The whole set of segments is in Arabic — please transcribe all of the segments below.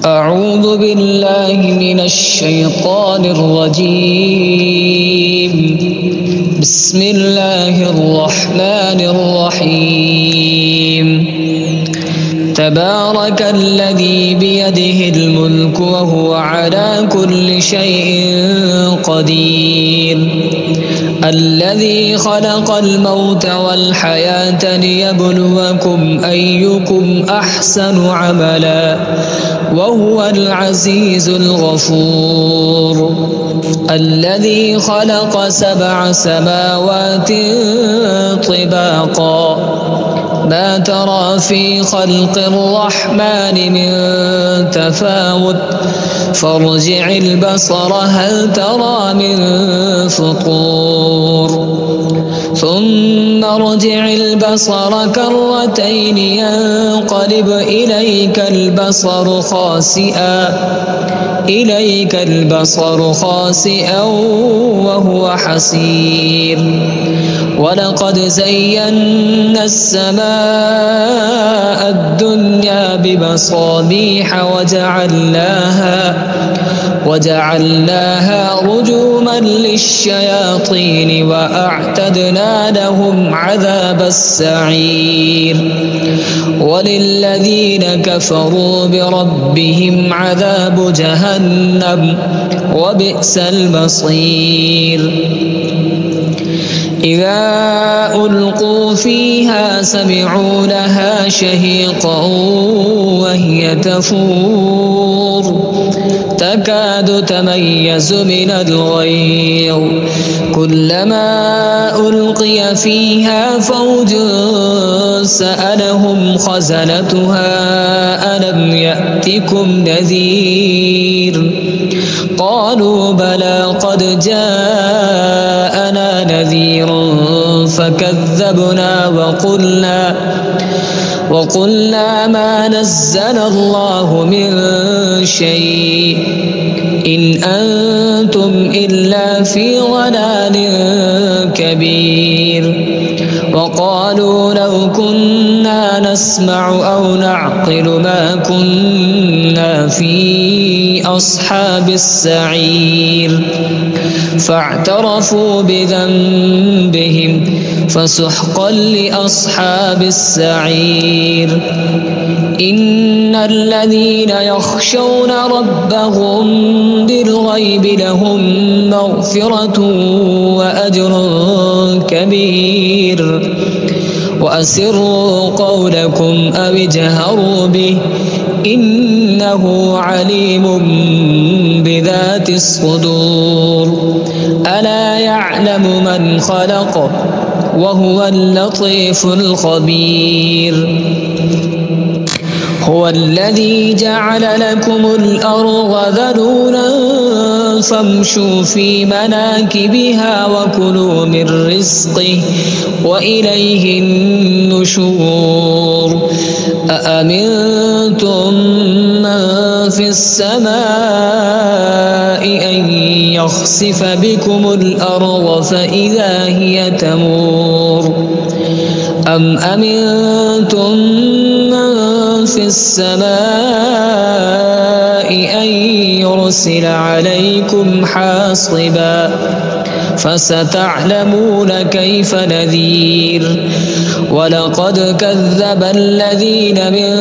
أعوذ بالله من الشيطان الرجيم. بسم الله الرحمن الرحيم. تبارك الذي بيده الملك وهو على كل شيء قدير. الذي خلق الموت والحياة ليبلوكم أيكم أحسن عملا وهو العزيز الغفور. الذي خلق 7 سماوات طباقا ما ترى في خلق الرحمن من تفاوت فارجع البصر هل ترى من فطور ثم ارجع البصر كرتين ينقلب إليك البصر خاسئا وهو حسير. ولقد زينا السماء الدنيا بمصابيح وجعلناها رجوما للشياطين وأعتدنا لهم عذاب السعير. وللذين كفروا بربهم عذاب جهنم وبئس المصير. إذا ألقوا فيها سمعوا لها شهيقا وهي تفور تكاد تميز من الغيظ كلما ألقي فيها فوج سألهم خزنتها ألم يأتكم نذير قالوا بلى قد جاءنا نذير فكذبنا وقلنا ما نزل الله من شيء إن أنتم إلا في ضلال كبير. وقالوا لو كنا نسمع أو نعقل ما كنا في أصحاب السعير فاعترفوا بذنبهم فسحقا لأصحاب السعير. إن الذين يخشون ربهم بالغيب لهم مغفرة وأجر كبير. وأسروا قولكم أو اجهروا به إنه عليم بذات الصدور. ألا يعلم من خلق وهو اللطيف الخبير. هو الذي جعل لكم الأرض ذلولا فامشوا في مناكبها وكلوا من رزقه وإليه النشور. أأمنتم من في السماء أن يخسف بكم الأرض فإذا هي تمور أم أمنتم من في السماء أن يرسل عليكم حاصبا فستعلمون كيف نذير. ولقد كذب الذين من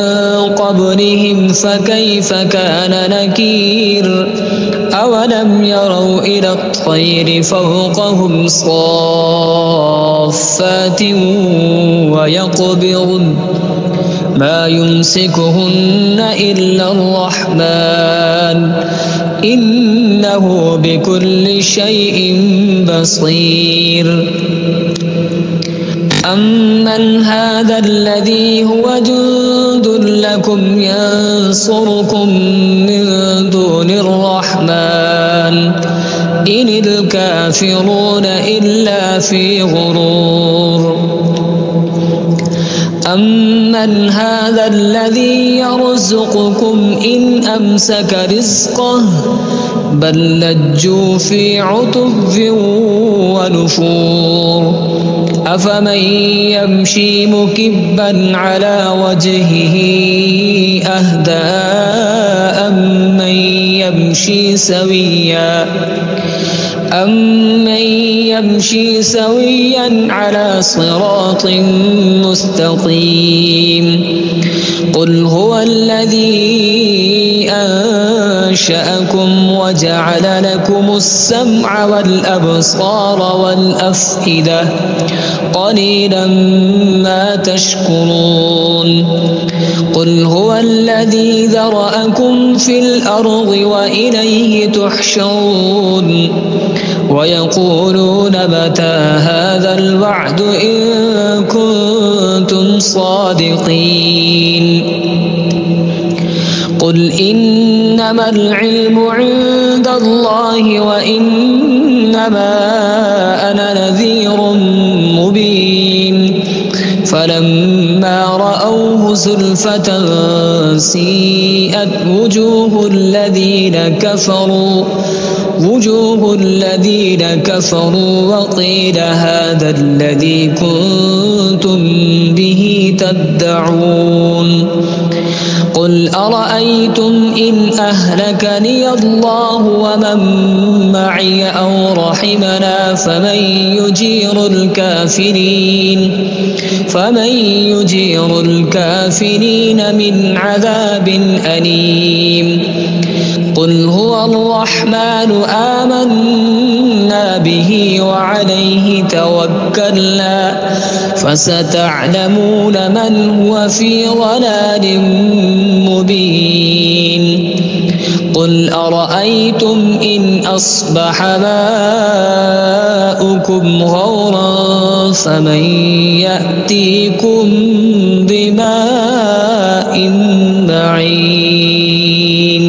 قبلهم فكيف كان نكير. أولم يروا إلى الطير فوقهم صافات ويقبضن ما يمسكهن إلا الرحمن إنه بكل شيء بصير. أمن هذا الذي هو جند لكم ينصركم من دون الرحمن إن الكافرون إلا في غرور. أمن هذا الذي يرزقكم إن أمسك رزقه بل لجوا في عتب ونفور أفمن يمشي مكبا على وجهه أهدى أمن يمشي سويا على صراط مستقيم قل هو الذي أنشأكم وجعل لكم السمع والأبصار والأفئدة قليلا ما تشكرون قل هو الذي ذرأكم في الأرض وإليه تحشرون ويقولون متى هذا الوعد إن كنتم صادقين قل إنما العلم عند الله وإنما أنا نذير مبين فلما رأوه زلفة سيئت وجوه الذين كفروا وقيل هذا الذي كنتم به تدعون قل أرأيتم إن أهلكني الله ومن معي أو رحمنا فمن يجير الكافرين من عذاب أليم قل هو الرحمن آمنا به وعليه توكلنا فستعلمون من هو في ضلال مبين قل أرأيتم إن أصبح ماؤكم غورا فمن يأتيكم بماء معين